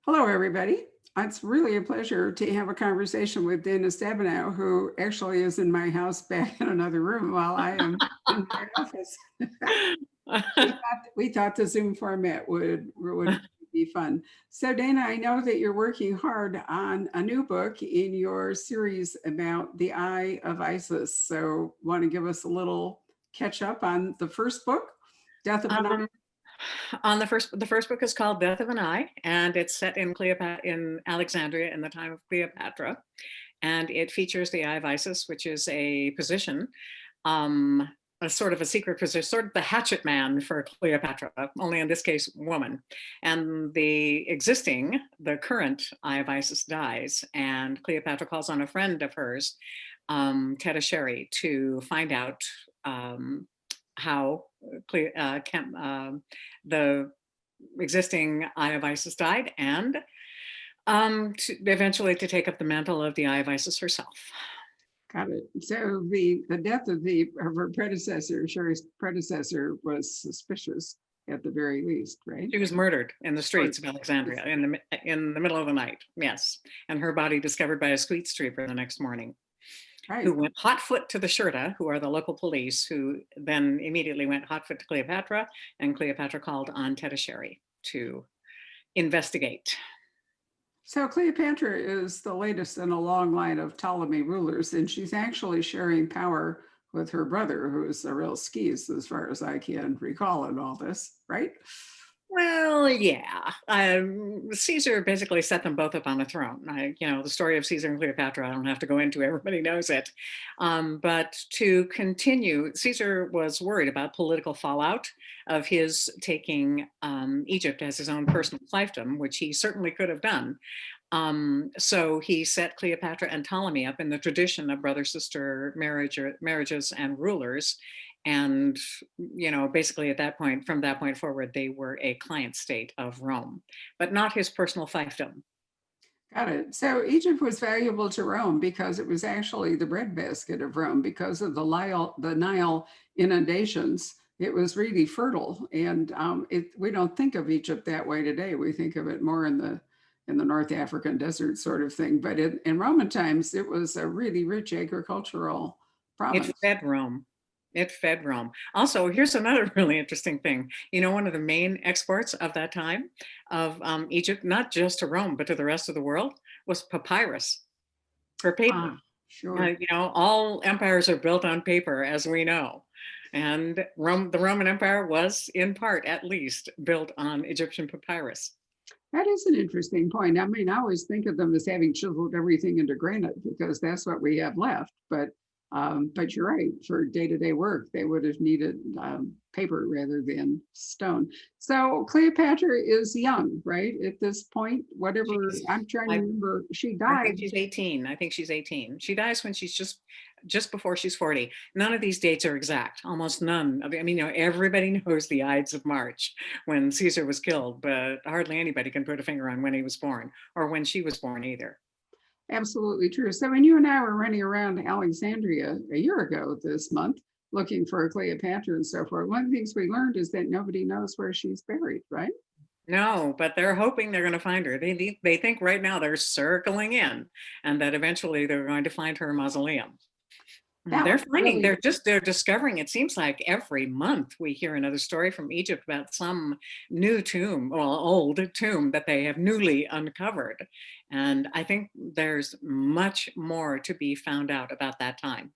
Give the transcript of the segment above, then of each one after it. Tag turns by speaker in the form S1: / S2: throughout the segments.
S1: Hello, everybody. It's really a pleasure to have a conversation with Dana Stabenow, who actually is in my house back in another room while I am in my office. We thought the Zoom format would be fun. So, Dana, I know that you're working hard on a new book in your series about the Eye of Isis. So, want to give us a little catch up on the first book, Death of an Eye?
S2: Um, on the first book is called Death of an Eye, and it's set in in Alexandria in the time of Cleopatra, and it features the Eye of Isis, which is a position, um, a sort of a secret position, sort of the hatchet man for Cleopatra, only in this case, woman. And the current Eye of Isis dies, and Cleopatra calls on a friend of hers, Teta Sherry, to find out how the existing Eye of Isis died, and eventually to take up the mantle of the Eye of Isis herself.
S1: Got it. So the death of her predecessor, Sherry's predecessor, was suspicious at the very least, right?
S2: She was murdered in the streets of Alexandria in the middle of the night. Yes, and her body discovered by a street sweeper the next morning,
S1: Right.
S2: who went hot foot to the Shurta, who are the local police, who then immediately went hot foot to Cleopatra, and Cleopatra called on Teta Sherry to investigate.
S1: So Cleopatra is the latest in a long line of Ptolemy rulers, and she's actually sharing power with her brother, who is a real skis, as far as I can recall in all this, right?
S2: Well, yeah. Caesar basically set them both up on a throne. The story of Caesar and Cleopatra, I don't have to go into, everybody knows it. But to continue, Caesar was worried about political fallout of his taking Egypt as his own personal fiefdom, which he certainly could have done. So he set Cleopatra and Ptolemy up in the tradition of brother-sister marriages and rulers. And, basically from that point forward, they were a client state of Rome, but not his personal fiefdom.
S1: Got it. So Egypt was valuable to Rome because it was actually the breadbasket of Rome because of the Nile inundations. It was really fertile, and we don't think of Egypt that way today. We think of it more in the North African desert sort of thing. But in Roman times, it was a really rich agricultural
S2: It
S1: province.
S2: fed Rome. It fed Rome. Also, here's another really interesting thing. One of the main exports of that time of Egypt, not just to Rome, but to the rest of the world, was papyrus for paper.
S1: Ah, sure.
S2: All empires are built on paper, as we know. And the Roman Empire was, in part at least, built on Egyptian papyrus.
S1: That is an interesting point. I mean, I always think of them as having chiseled everything into granite because that's what we have left. But you're right. For day-to-day work, they would have needed paper rather than stone. So Cleopatra is young, right? At this point, whatever I'm trying to
S2: I,
S1: remember, she
S2: I
S1: died.
S2: think she's 18. I think she's 18. She dies when she's just before she's 40. None of these dates are exact, almost none. I mean, everybody knows the Ides of March when Caesar was killed, but hardly anybody can put a finger on when he was born or when she was born either.
S1: Absolutely true. So when you and I were running around Alexandria a year ago this month, looking for Cleopatra and so forth, one of the things we learned is that nobody knows where she's buried, right?
S2: No, but they're hoping they're going to find her. They think right now they're circling in, and that eventually they're going to find her mausoleum.
S1: That was really
S2: They're discovering, it seems like every month we hear another story from Egypt about some new tomb, or old tomb that they have newly uncovered. And I think there's much more to be found out about that time.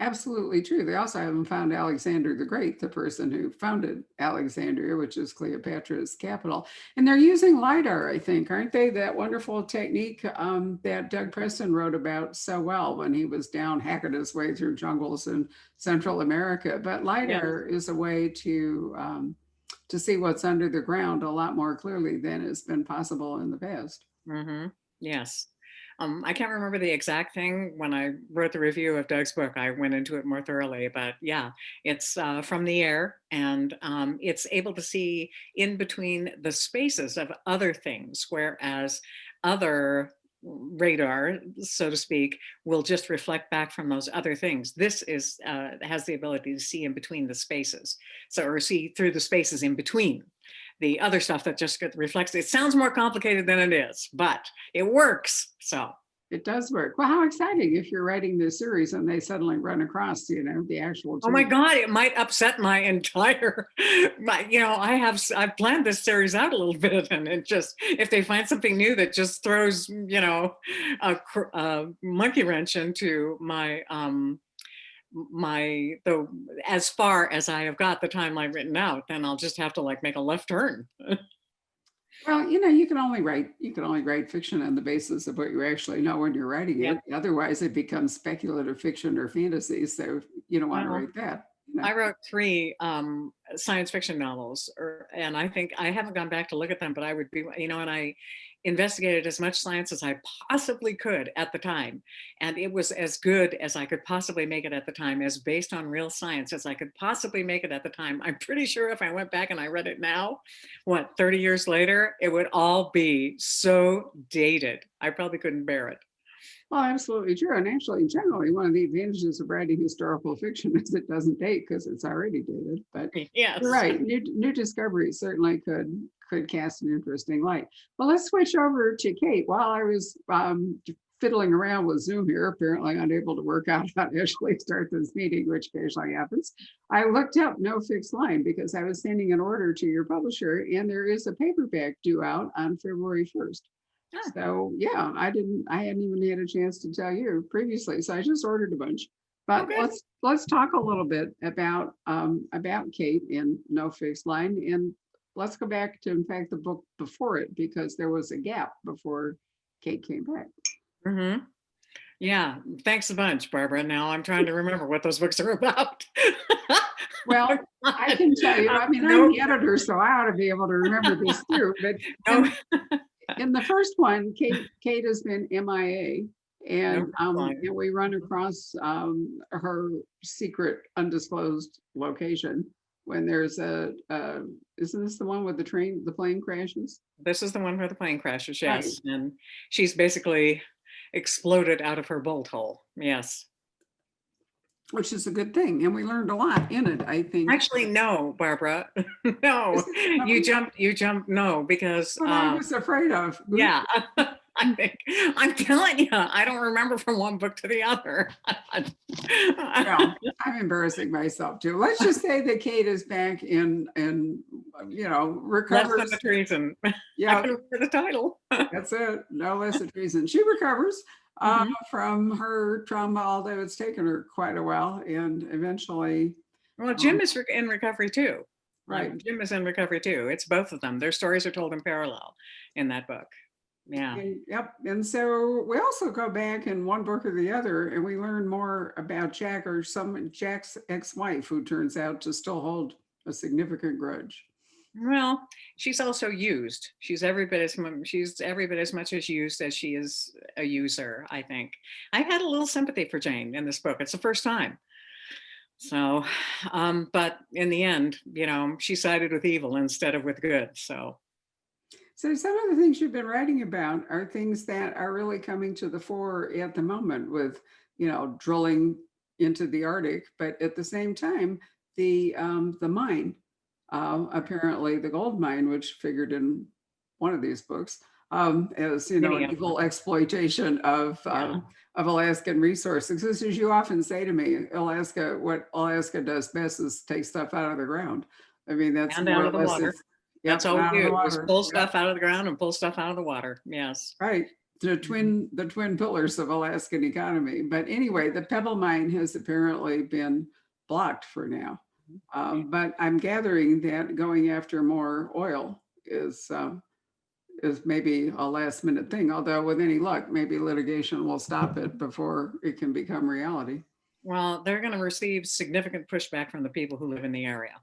S1: absolutely true. They also haven't found Alexander the Great, the person who founded Alexandria, which is Cleopatra's capital. And they're using LIDAR, I think, aren't they? That wonderful technique that Doug Preston wrote about so well when he was down hacking his way through jungles in Central America. But
S2: Yeah.
S1: LIDAR is a way to see what's under the ground a lot more clearly than has been possible in the past.
S2: Mm-hmm. Yes. I can't remember the exact thing. When I wrote the review of Doug's book, I went into it more thoroughly, but yeah, it's from the air, and it's able to see in between the spaces of other things, whereas other radar, so to speak, will just reflect back from those other things. This has the ability to see in between the spaces, or see through the spaces in between. the other stuff that just reflects. It sounds more complicated than it is, but it works. So.
S1: It does work. Well, how exciting if you're writing this series and they suddenly run across, the actual
S2: Oh my
S1: two.
S2: God, it might upset my entire, I've planned this series out a little bit, and it just, if they find something new that just throws, a monkey wrench into the as far as I have got the timeline written out, then I'll just have to like make a left turn.
S1: Well, you can only write fiction on the basis of what you actually know when you're writing
S2: Yep.
S1: it. Otherwise, it becomes speculative fiction or fantasy. So you don't want to
S2: Well,
S1: write that.
S2: I wrote 3 science fiction novels, and I think I haven't gone back to look at them, but I would be, and I investigated as much science as I possibly could at the time. And it was as good as I could possibly make it at the time, as based on real science as I could possibly make it at the time. I'm pretty sure if I went back and I read it now, 30 years later, it would all be so dated. I probably couldn't bear it.
S1: Well, absolutely true. And actually, generally, one of the advantages of writing historical fiction is it doesn't date because it's already dated. But
S2: Yes.
S1: you're right. New discoveries certainly could cast an interesting light. Well, let's switch over to Kate. While I was fiddling around with Zoom here, apparently unable to work out how to actually start this meeting, which occasionally happens, I looked up No Fixed Line because I was sending an order to your publisher, and there is a paperback due out on February 1st. So yeah, I hadn't even had a chance to tell you previously. So I just ordered a bunch. But
S2: Okay.
S1: let's talk a little bit about Kate and No Fixed Line. And let's go back to, in fact, the book before it, because there was a gap before Kate came back.
S2: Mm-hmm. Yeah, thanks a bunch, Barbara. Now I'm trying to remember what those books are about.
S1: Well, I can tell you, I mean, I'm the editor, so I ought to be able to remember this too. But
S2: No.
S1: in the first one, Kate has been MIA, and we run across her secret undisclosed location when there's isn't this the one with the plane crashes?
S2: This is the one where the plane crashes, yes. Right. And she's basically exploded out of her bolt hole. Yes.
S1: Which is a good thing. And we learned a lot in it, I think.
S2: Actually, no, Barbara. No, you jumped, no, because
S1: what I was afraid of.
S2: Yeah. I think I'm telling you, I don't remember from one book to the other.
S1: Well, I'm embarrassing myself too. Let's just say that Kate is back and recovers.
S2: Less than a treason.
S1: Yeah,
S2: I can remember the title.
S1: That's it. No less a treason. She recovers from her trauma, although it's taken her quite a while, and eventually.
S2: Well, Jim is in recovery too.
S1: Right.
S2: Jim is in recovery too. It's both of them. Their stories are told in parallel in that book. Yeah.
S1: Yep. And so we also go back in one book or the other, and we learn more about Jack's ex-wife, who turns out to still hold a significant grudge.
S2: Well, she's also used. She's every bit as much as used as she is a user, I think. I had a little sympathy for Jane in this book. It's the first time. So, but in the end, she sided with evil instead of with good. So
S1: some of the things you've been writing about are things that are really coming to the fore at the moment with, drilling into the Arctic, but at the same time, the mine, apparently the gold mine, which figured in one of these books, as an evil exploitation of Alaskan resources. This, as you often say to me, what Alaska does best is take stuff out of the ground. I mean, that's
S2: and out of the water. That's all we do, is pull stuff out of the ground and pull stuff out of the water. Yes.
S1: Right. The twin pillars of Alaskan economy. But anyway, the Pebble mine has apparently been blocked for now. But I'm gathering that going after more oil is maybe a last minute thing, although with any luck, maybe litigation will stop it before it can become reality.
S2: Well, they're going to receive significant pushback from the people who live in the area.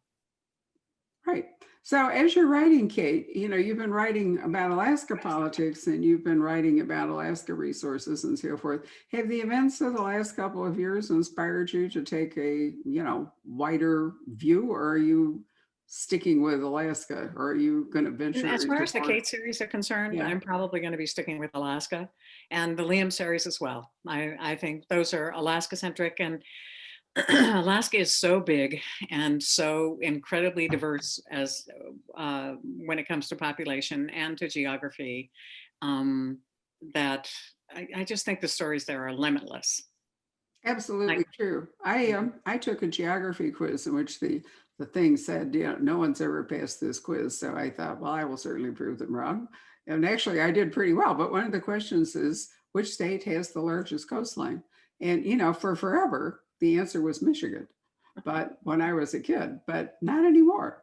S1: Right. So as you're writing, Kate, you've been writing about Alaska politics, and you've been writing about Alaska resources and so forth. Have the events of the last couple of years inspired you to take a, wider view, or are you sticking with Alaska, or are you going to venture?
S2: As far as the Kate series are concerned, I'm probably going to be sticking with Alaska, and the Liam series as well. I think those are Alaska centric, and Alaska is so big and so incredibly diverse as when it comes to population and to geography, um, that I just think the stories there are limitless. Like,
S1: Absolutely true. I took a geography quiz in which the thing said, you know, no one's ever passed this quiz. So I thought, well, I will certainly prove them wrong. And actually, I did pretty well. But one of the questions is, which state has the largest coastline? And you know, for forever, the answer was Michigan. But when I was a kid, but not anymore.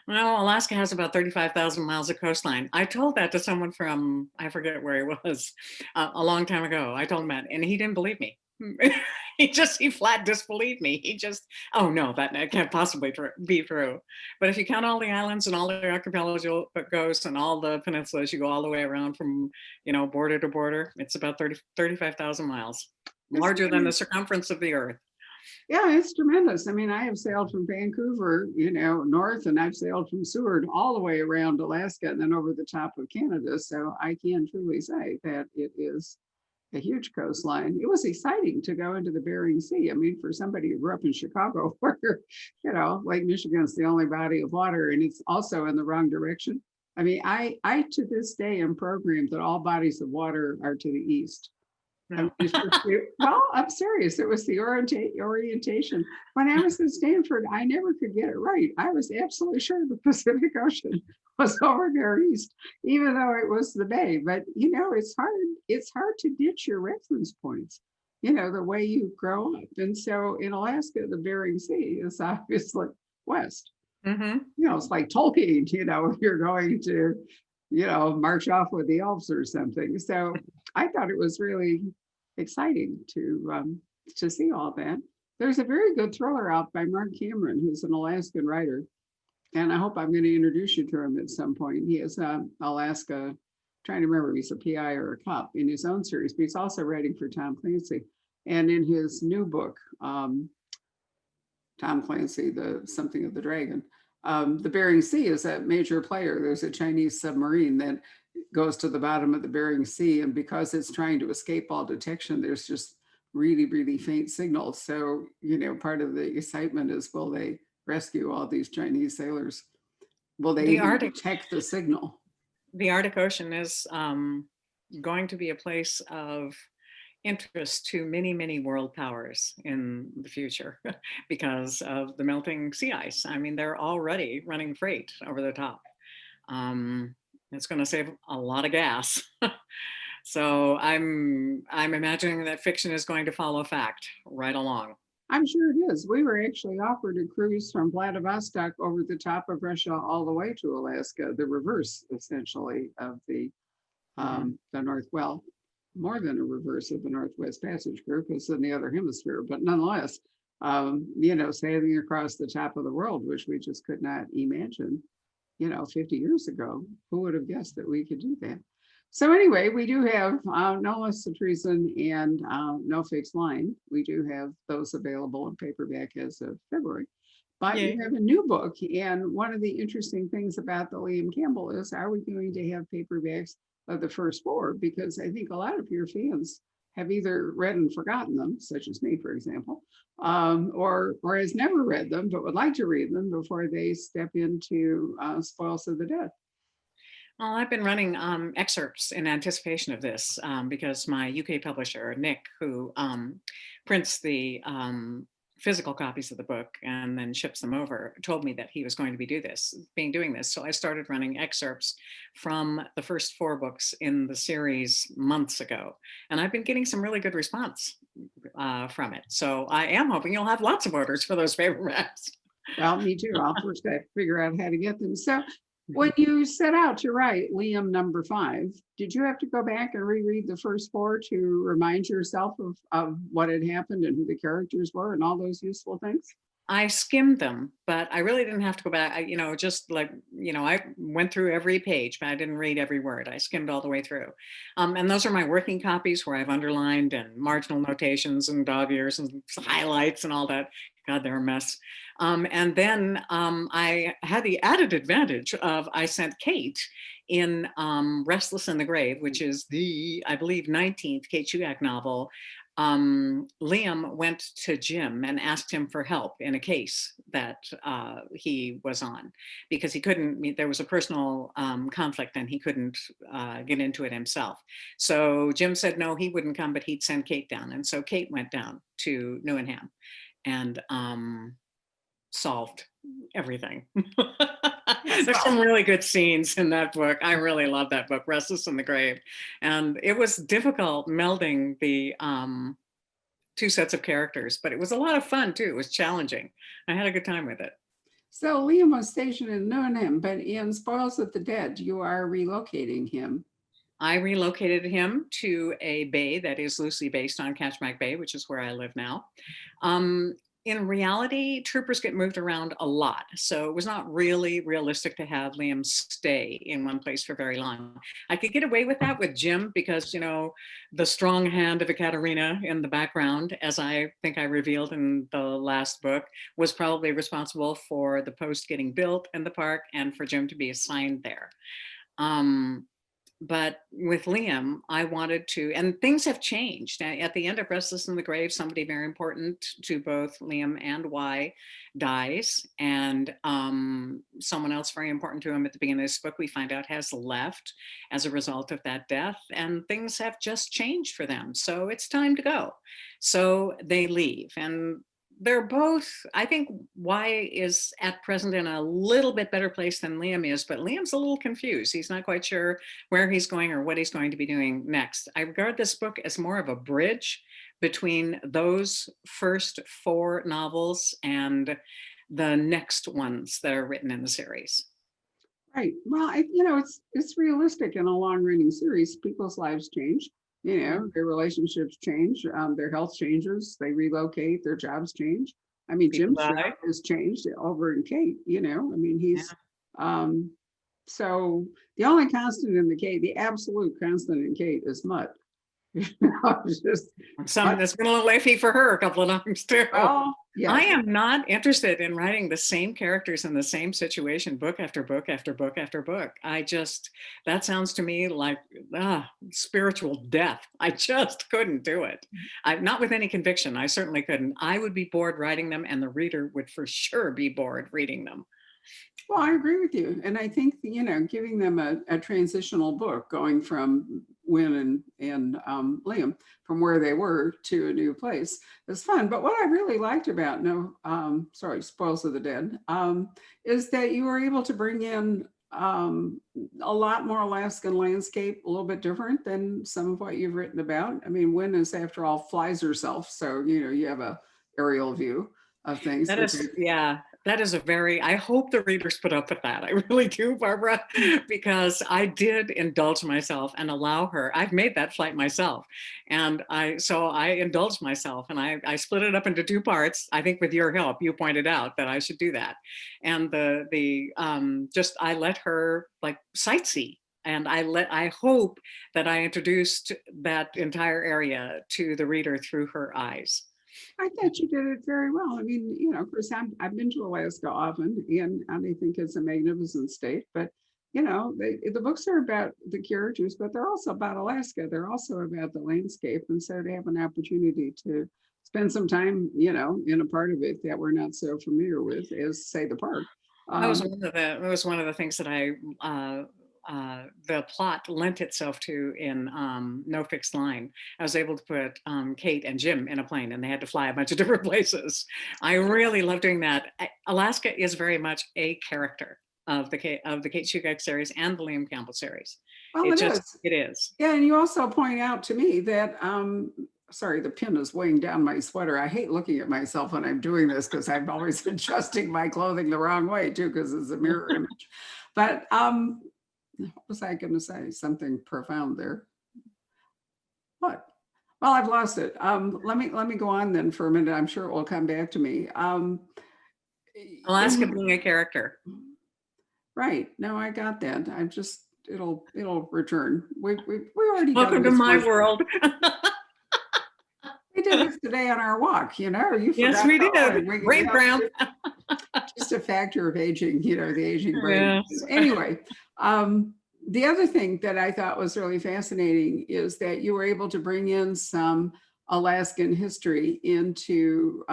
S2: well, Alaska has about 35,000 miles of coastline. I told that to someone from, I forget where he was, a long time ago. I told him that, and he didn't believe me. He flat disbelieved me. He just, oh no, that can't possibly be true. But if you count all the islands and all the archipelagos and all the peninsulas, you go all the way around from, border to border, it's about 35,000 miles,
S1: It's
S2: larger than the circumference of the earth.
S1: Yeah, it's tremendous. I mean, I have sailed from Vancouver, you know, north, and I've sailed from Seward all the way around Alaska and then over the top of Canada. So I can truly say that it is a huge coastline. It was exciting to go into the Bering Sea. I mean, for somebody who grew up in Chicago, where, you know, Lake Michigan is the only body of water and it's also in the wrong direction. I mean, I to this day am programmed that all bodies of water are to the east. I mean,
S2: No.
S1: well, I'm serious. It was the orientation. When I was at Stanford, I never could get it right. I was absolutely sure the Pacific Ocean was over there east, even though it was the bay. But you know, it's hard. It's hard to ditch your reference points. You know, the way you grow up. And so in Alaska, the Bering Sea is obviously west.
S2: Hmm.
S1: You know, it's like Tolkien. You know, if you're going to, you know, march off with the elves or something. So I thought it was really exciting to see all that. There's a very good thriller out by Mark Cameron, who's an Alaskan writer, and I hope I'm going to introduce you to him at some point. He is Alaska, trying to remember if he's a PI or a cop in his own series, but he's also writing for Tom Clancy. And in his new book, Tom Clancy, the Something of the Dragon, the Bering Sea is a major player. There's a Chinese submarine that goes to the bottom of the Bering Sea, and because it's trying to escape all detection, there's just really, really faint signals. So, you know, part of the excitement is, will they rescue all these Chinese sailors? Will they
S2: The
S1: even
S2: Arctic,
S1: detect the signal?
S2: the Arctic Ocean is going to be a place of interest to many, many world powers in the future because of the melting sea ice. I mean, they're already running freight over the top. Um, it's going to save a lot of gas. So I'm imagining that fiction is going to follow fact right along.
S1: I'm sure it is. We were actually offered a cruise from Vladivostok over the top of Russia all the way to Alaska, the reverse essentially of
S2: Mhm.
S1: the North, well, more than a reverse of the Northwest Passage group, it's in the other hemisphere, but nonetheless, you know, sailing across the top of the world, which we just could not imagine, you know, 50 years ago. Who would have guessed that we could do that? So anyway, we do have No Less a Treason and No Fixed Line. We do have those available in paperback as of February. But
S2: Yeah.
S1: you have a new book, and one of the interesting things about the Liam Campbell is, are we going to have paperbacks of the first four? Because I think a lot of your fans have either read and forgotten them, such as me, for example, or has never read them but would like to read them before they step into Spoils of the Dead.
S2: Well, I've been running excerpts in anticipation of this because my UK publisher, Nick, who prints the physical copies of the book and then ships them over, told me that he was going to be doing this. So I started running excerpts from the first four books in the series months ago, and I've been getting some really good response from it. So I am hoping you'll have lots of orders for those paperbacks.
S1: Well, me too. I'll first have to figure out how to get them. So when you set out to write Liam number 5, did you have to go back and reread the first 4 to remind yourself of what had happened and who the characters were and all those useful things?
S2: I skimmed them, but I really didn't have to go back. Just like, I went through every page, but I didn't read every word. I skimmed all the way through. And those are my working copies where I've underlined and marginal notations and dog ears and highlights and all that. God, they're a mess. And then I had the added advantage of I sent Kate in Restless in the Grave, which is the, I believe, 19th Kate Shuak novel, Liam went to Jim and asked him for help in a case that he was on because he couldn't, there was a personal conflict and he couldn't get into it himself. So Jim said no, he wouldn't come, but he'd send Kate down. And so Kate went down to Newenham and solved everything. There's some really good scenes in that book. I really love that book, Restless in the Grave. And it was difficult melding the two sets of characters, but it was a lot of fun too. It was challenging. I had a good time with it.
S1: So Liam was stationed in Newnham, but in Spoils of the Dead, you are relocating him.
S2: I relocated him to a bay that is loosely based on Catchmack Bay, which is where I live now. In reality, troopers get moved around a lot. So it was not really realistic to have Liam stay in one place for very long. I could get away with that with Jim because, you know, the strong hand of Ekaterina in the background, as I think I revealed in the last book, was probably responsible for the post getting built in the park and for Jim to be assigned there. But with Liam, I wanted to, and things have changed. At the end of Restless in the Grave, somebody very important to both Liam and Y dies, and someone else very important to him at the beginning of this book, we find out, has left as a result of that death, and things have just changed for them. So it's time to go. So they leave, and they're both, I think Y is at present in a little bit better place than Liam is, but Liam's a little confused. He's not quite sure where he's going or what he's going to be doing next. I regard this book as more of a bridge between those first 4 novels and the next ones that are written in the series.
S1: Right. Well, you know, it's realistic in a long-running series. People's lives change. You know, their relationships change, their health changes, they relocate, their jobs change. I mean, Jim's job has changed over in Kate, you know, I mean, he's, so the only constant in the absolute constant in Kate is mud. Just
S2: that's been a little iffy for her a couple of times too.
S1: Oh, yes.
S2: I am not interested in writing the same characters in the same situation, book after book after book after book. That sounds to me like spiritual death. I just couldn't do it. Not with any conviction. I certainly couldn't. I would be bored writing them, and the reader would for sure be bored reading them.
S1: Well, I agree with you. And I think, you know, giving them a transitional book going from Wynn and Liam, from where they were to a new place is fun. But what I really liked about Spoils of the Dead, is that you were able to bring in a lot more Alaskan landscape, a little bit different than some of what you've written about. I mean, Wynn is, after all, flies herself. So, you know, you have a aerial view of things.
S2: That is I hope the readers put up with that. I really do, Barbara, because I did indulge myself and allow her. I've made that flight myself. And I indulged myself, and I split it up into 2 parts. I think with your help, you pointed out that I should do that. And I let her like sightsee. And I hope that I introduced that entire area to the reader through her eyes.
S1: I thought you did it very well. I mean, you know, of course, I've been to Alaska often, and I think it's a magnificent state. But, you know, the books are about the characters, but they're also about Alaska. They're also about the landscape. And so to have an opportunity to spend some time, you know, in a part of it that we're not so familiar with, as, say, the park.
S2: That was one of the things that the plot lent itself to in No Fixed Line. I was able to put Kate and Jim in a plane, and they had to fly a bunch of different places. I really love doing that. Alaska is very much a character of the Kate Shugak series and the Liam Campbell series.
S1: Well, it
S2: is.
S1: Yeah, and you also point out to me that sorry, the pin is weighing down my sweater. I hate looking at myself when I'm doing this because I'm always adjusting my clothing the wrong way too, because it's a mirror image. But what was I going to say? Something profound there. What? Well, I've lost it. Let me go on then for a minute. I'm sure it will come back to me.
S2: Alaska being a character.
S1: Right. No, I got that. I'm just, it'll return. We already
S2: welcome to my world.
S1: We did this today on our walk, you know.
S2: Yes, we did. Ray Brown.
S1: Just a factor of aging, you know, the aging brain.
S2: Yes.
S1: Anyway, the other thing that I thought was really fascinating is that you were able to bring in some Alaskan history into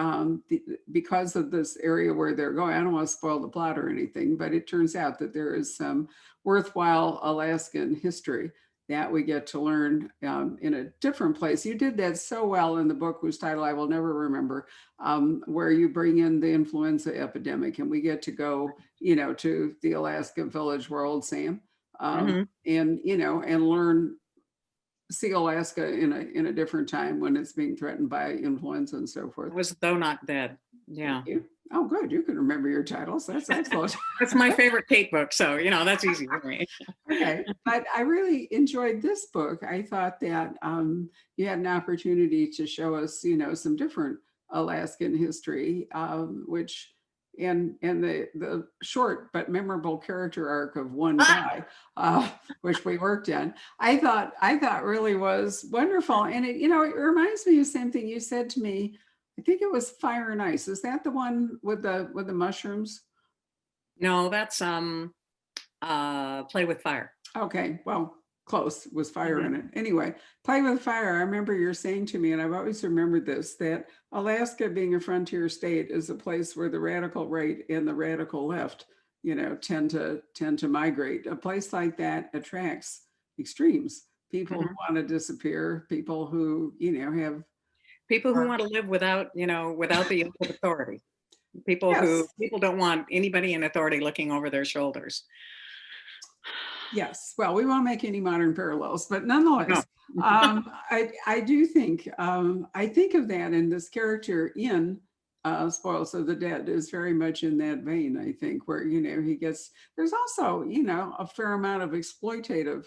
S1: because of this area where they're going. I don't want to spoil the plot or anything, but it turns out that there is some worthwhile Alaskan history that we get to learn in a different place. You did that so well in the book, whose title I will never remember, where you bring in the influenza epidemic, and we get to go, to the Alaska Village World, Sam,
S2: Hmm.
S1: and and learn, see Alaska in a different time when it's being threatened by influenza and so forth.
S2: It was Though Not Dead.
S1: Thank
S2: Yeah.
S1: you. Oh, good. You can remember your titles. That's excellent.
S2: That's my favorite Kate book. So, that's easy for me.
S1: Okay, but I really enjoyed this book. I thought that you had an opportunity to show us, some different Alaskan history, which and the short but memorable character arc of one guy, which we worked in. I thought really was wonderful, and it reminds me of the same thing you said to me. I think it was Fire and Ice. Is that the one with the mushrooms?
S2: No, that's Play with Fire.
S1: Okay, well, close, was fire
S2: Mhm.
S1: in it. Anyway, Play with Fire, I remember you're saying to me, and I've always remembered this, that Alaska, being a frontier state, is a place where the radical right and the radical left, tend to migrate. A place like that attracts extremes, people who
S2: Mhm.
S1: want to disappear, people who, have.
S2: People who
S1: are-
S2: want to live without, without the yoke of authority.
S1: Yes,
S2: People don't want anybody in authority looking over their shoulders.
S1: yes. Well, we won't make any modern parallels, but
S2: No.
S1: nonetheless, I do think I think of that, and this character in Spoils of the Dead is very much in that vein. I think where he gets. There's also a fair amount of exploitative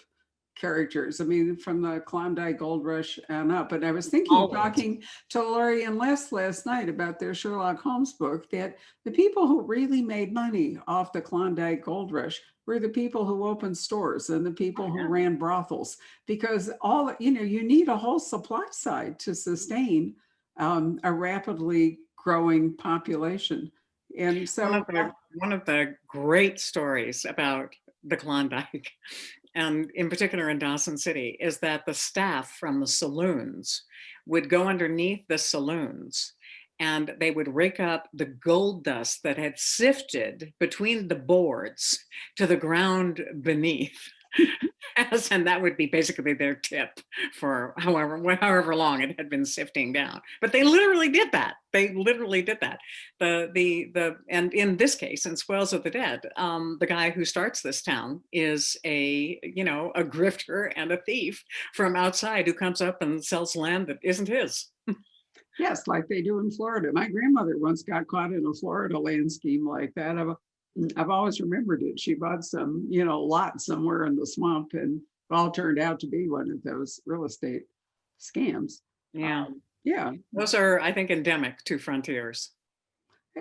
S1: characters. I mean, from the Klondike Gold Rush and up. And I was thinking,
S2: Always.
S1: talking to Lori and Les last night about their Sherlock Holmes book, that the people who really made money off the Klondike Gold Rush were the people who opened stores and the
S2: Oh,
S1: people who
S2: yeah.
S1: ran brothels, because you need a whole supply side to sustain a rapidly growing population. And
S2: One
S1: so,
S2: of the one of the great stories about the Klondike, and in particular in Dawson City, is that the staff from the saloons would go underneath the saloons and they would rake up the gold dust that had sifted between the boards to the ground beneath. And that would be basically their tip for however long it had been sifting down. But they literally did that. They literally did that. And in this case, in Spoils of the Dead, the guy who starts this town is a grifter and a thief from outside who comes up and sells land that isn't his.
S1: yes, like they do in Florida. My grandmother once got caught in a Florida land scheme like that. I've always remembered it. She bought some, lot somewhere in the swamp, and it all turned out to be one of those real estate scams.
S2: Yeah,
S1: Yeah,
S2: those are, I think, endemic to frontiers.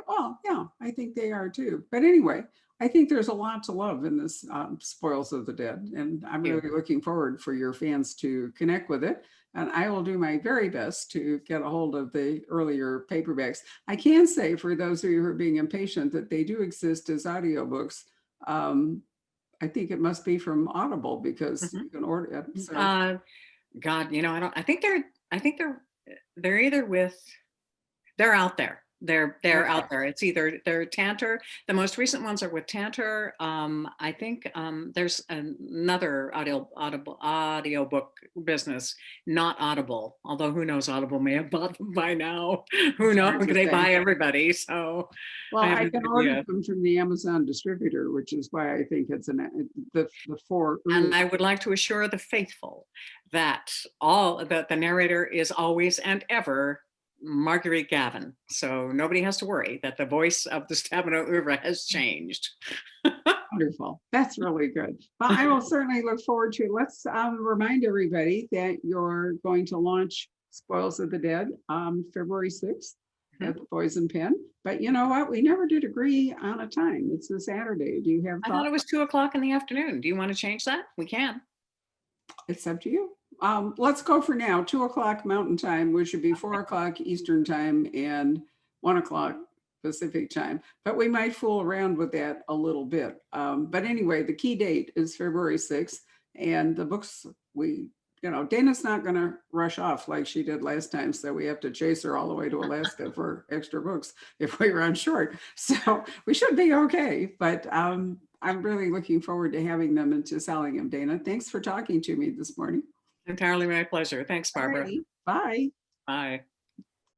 S1: well, yeah, I think they are too. But anyway, I think there's a lot to love in this Spoils of the Dead, and I'm
S2: Yeah.
S1: really looking forward for your fans to connect with it. And I will do my very best to get a hold of the earlier paperbacks. I can say, for those of you who are being impatient, that they do exist as audiobooks. Um, I think it must be from Audible, because
S2: Mhm.
S1: you can order it. So
S2: Uh, God, I don't. I think they're either with. They're out there. They're
S1: okay.
S2: out there. It's either they're Tantor. The most recent ones are with Tantor. I think there's another audiobook business, not Audible. Although who knows, Audible may have bought them by now. Who
S1: It's
S2: knows?
S1: hard to
S2: They
S1: say.
S2: buy everybody, so
S1: Well,
S2: I have
S1: I
S2: no
S1: can order
S2: idea.
S1: them from the Amazon distributor, which is why I think it's the four
S2: And
S1: early.
S2: I would like to assure the faithful that the narrator is always and ever Marguerite Gavin. So nobody has to worry that the voice of the Stabenow oeuvre has changed.
S1: Wonderful. That's really good. Well, I will certainly look forward to it. Let's remind everybody that you're going to launch Spoils of the Dead February 6th
S2: Mhm.
S1: at the Poison Pen. But you know what? We never did agree on a time. It's a Saturday. Do you have
S2: I thought
S1: thought?
S2: it was 2 o'clock in the afternoon. Do you want to change that? We can.
S1: It's up to you. Let's go for now, 2 o'clock Mountain Time, which would be 4 o'clock Eastern Time and 1 o'clock Pacific Time. But we might fool around with that a little bit. But anyway, the key date is February 6th, and the books we Dana's not going to rush off like she did last time. So we have to chase her all the way to Alaska for extra books if we run short. So we should be okay. But I'm really looking forward to having them and to selling them, Dana. Thanks for talking to me this morning.
S2: Entirely my pleasure. Thanks,
S1: All
S2: Barbara.
S1: righty. Bye.
S2: Bye.